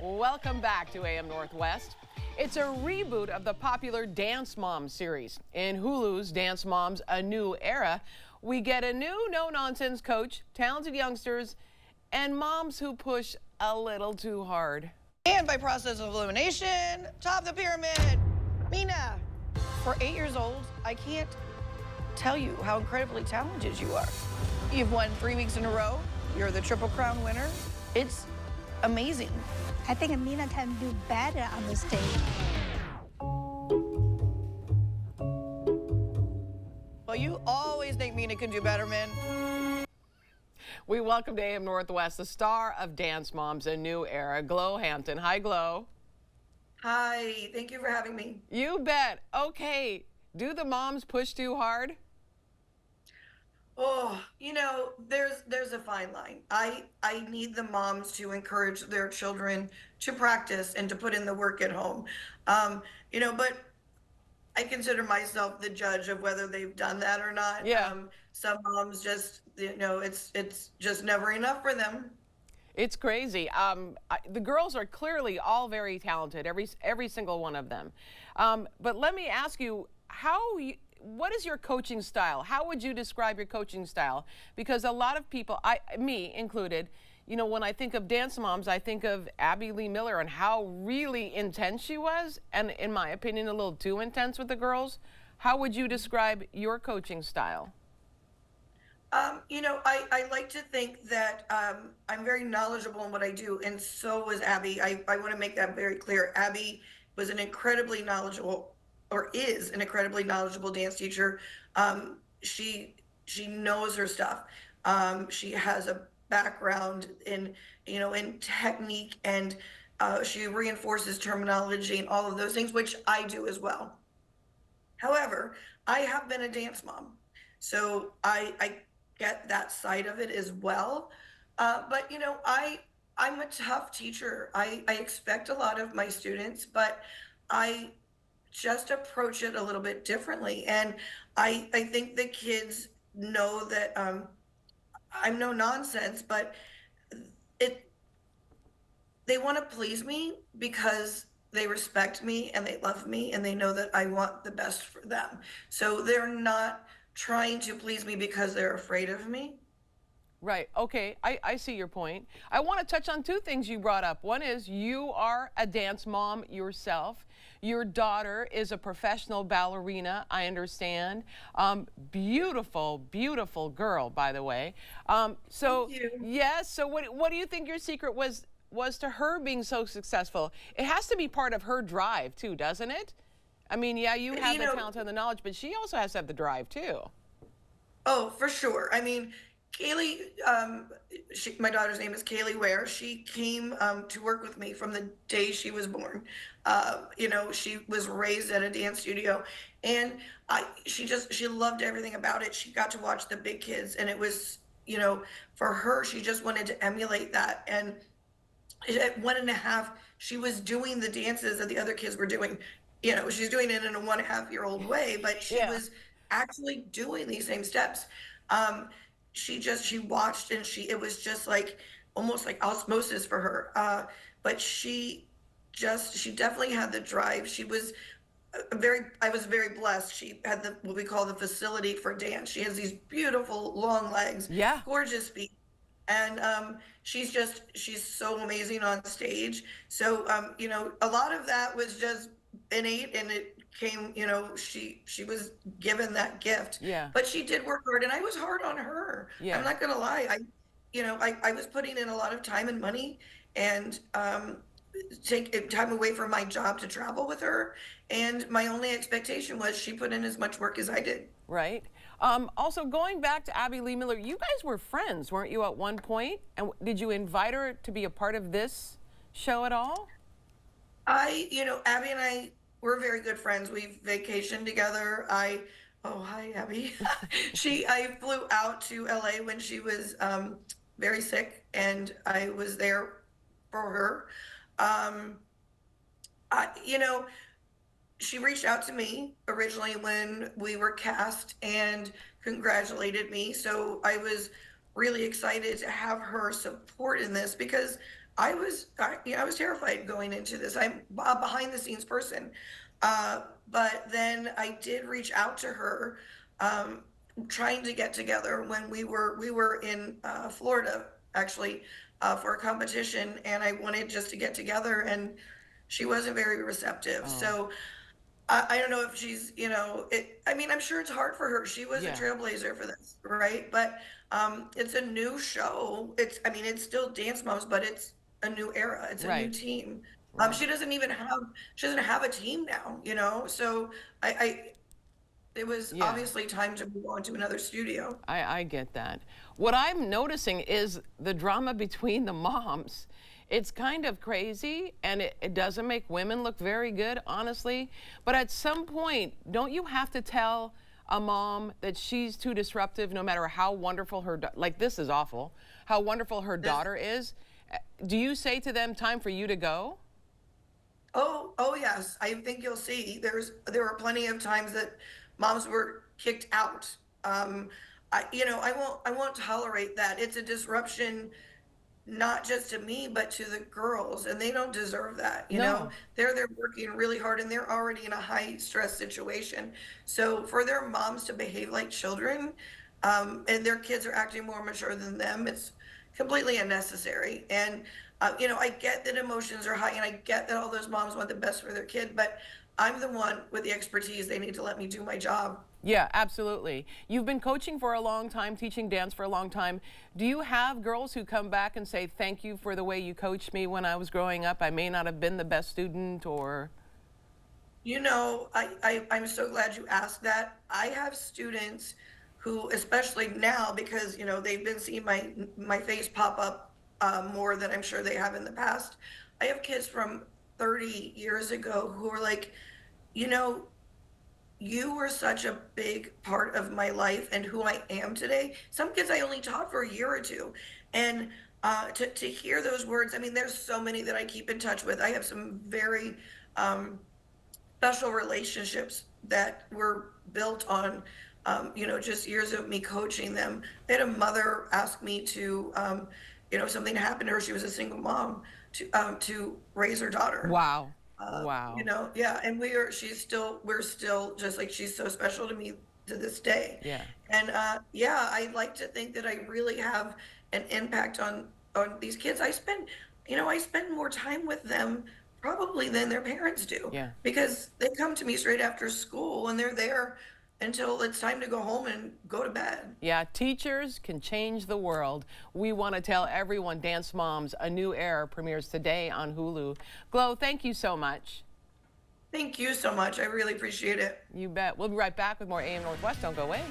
Welcome back to AM Northwest. It's a reboot of the popular Dance Moms series. In Hulu's Dance Moms: A New Era, we get a new no-nonsense coach, talented youngsters, and moms who push a little too hard. And by process of elimination, top of the pyramid, Mina. For 8 years old, I can't tell you how incredibly talented you are. You've won 3 weeks in a row. You're the Triple Crown winner. It's amazing. I think Mina can do better on the stage. Well, you always think Mina can do better, man. We welcome to AM Northwest the star of Dance Moms: A New Era, Glo Hampton. Hi, Glo. Hi, thank you for having me. You bet. Okay, do the moms push too hard? Oh, there's a fine line. I need the moms to encourage their children to practice and to put in the work at home. But I consider myself the judge of whether they've done that or not. Yeah. Some moms just, it's just never enough for them. It's crazy. The girls are clearly all very talented, every single one of them. But let me ask you, what is your coaching style? How would you describe your coaching style? Because a lot of people, me included, when I think of Dance Moms, I think of Abby Lee Miller and how really intense she was, and in my opinion, a little too intense with the girls. How would you describe your coaching style? I like to think that I'm very knowledgeable in what I do, and so was Abby. I want to make that very clear. Abby was an incredibly knowledgeable, or is an incredibly knowledgeable dance teacher. She knows her stuff. She has a background in technique, and she reinforces terminology and all of those things, which I do as well. However, I have been a dance mom, so I get that side of it as well. But I'm a tough teacher. I expect a lot of my students, but I just approach it a little bit differently. And I think the kids know that I'm no nonsense, but they want to please me because they respect me and they love me and they know that I want the best for them. So they're not trying to please me because they're afraid of me. Right. Okay. I see your point. I want to touch on two things you brought up. One is you are a dance mom yourself. Your daughter is a professional ballerina, I understand. Beautiful, beautiful girl, by the way. So, Thank you. yes. So what do you think your secret was to her being so successful? It has to be part of her drive, too, doesn't it? I mean, yeah, you have the talent and the knowledge, but she also has to have the drive, too. Oh, for sure. I mean, Kaylee, my daughter's name is Kaylee Ware. She came to work with me from the day she was born. She was raised at a dance studio, and she loved everything about it. She got to watch the big kids, and it was, for her, she just wanted to emulate that. And at 1.5, she was doing the dances that the other kids were doing. She's doing it in a 1.5-year-old way, but she was actually doing these same steps. She watched, and it was just like almost like osmosis for her. But she definitely had the drive. I was very blessed. She had what we call the facility for dance. She has these beautiful long legs, gorgeous feet. And she's so amazing on stage. So, a lot of that was just innate, and it came, she was given that gift. Yeah. But she did work hard, and I was hard on her. Yeah. I'm not gonna lie. I was putting in a lot of time and money, and take time away from my job to travel with her. And my only expectation was she put in as much work as I did. Right. Also, going back to Abby Lee Miller, you guys were friends, weren't you, at one point? And did you invite her to be a part of this show at all? Abby and I were very good friends. We've vacationed together. Oh, hi, Abby. I flew out to LA when she was very sick, and I was there for her. She reached out to me originally when we were cast and congratulated me. So I was really excited to have her support in this because I was terrified going into this. I'm a behind the scenes person. But then I did reach out to her, um, trying to get together when we were in Florida actually, for a competition, and I wanted just to get together, and she wasn't very receptive. Oh, So I don't know if she's, I mean, I'm sure it's hard for her. She was a yeah, trailblazer for this, right? But it's a new show. I mean, it's still Dance Moms, but it's a new era. It's a new right, team. right. She doesn't have a team now. So I it was Yeah. obviously time to move on to another studio. I get that. What I'm noticing is the drama between the moms. It's kind of crazy and it doesn't make women look very good, honestly. But at some point, don't you have to tell a mom that she's too disruptive no matter how wonderful like this is awful, how wonderful her This daughter is? Do you say to them, time for you to go? Oh yes. I think you'll see. There were plenty of times that moms were kicked out. I won't tolerate that. It's a disruption not just to me but to the girls, and they don't deserve that. No. They're working really hard and they're already in a high stress situation. So for their moms to behave like children, and their kids are acting more mature than them, it's completely unnecessary. And I get that emotions are high, and I get that all those moms want the best for their kid, but I'm the one with the expertise. They need to let me do my job. Yeah, absolutely. You've been coaching for a long time, teaching dance for a long time. Do you have girls who come back and say, thank you for the way you coached me when I was growing up? I may not have been the best student or. I'm so glad you asked that. I have students who, especially now, because they've been seeing my face pop up more than I'm sure they have in the past. I have kids from 30 years ago who are like, you know, you were such a big part of my life and who I am today. Some kids I only taught for a year or two, and to hear those words. I mean, there's so many that I keep in touch with. I have some very special relationships that were built on, just years of me coaching them. I had a mother ask me to, something happened to her. She was a single mom to raise her daughter. Wow. Wow. Yeah, and we're still just like, she's so special to me to this day. Yeah. And yeah, I like to think that I really have an impact on these kids. I spend more time with them probably than their parents do, Yeah. because they come to me straight after school and they're there until it's time to go home and go to bed. Yeah, teachers can change the world. We want to tell everyone Dance Moms, A New Era premieres today on Hulu. Glo, thank you so much. Thank you so much. I really appreciate it. You bet. We'll be right back with more AM Northwest. Don't go away.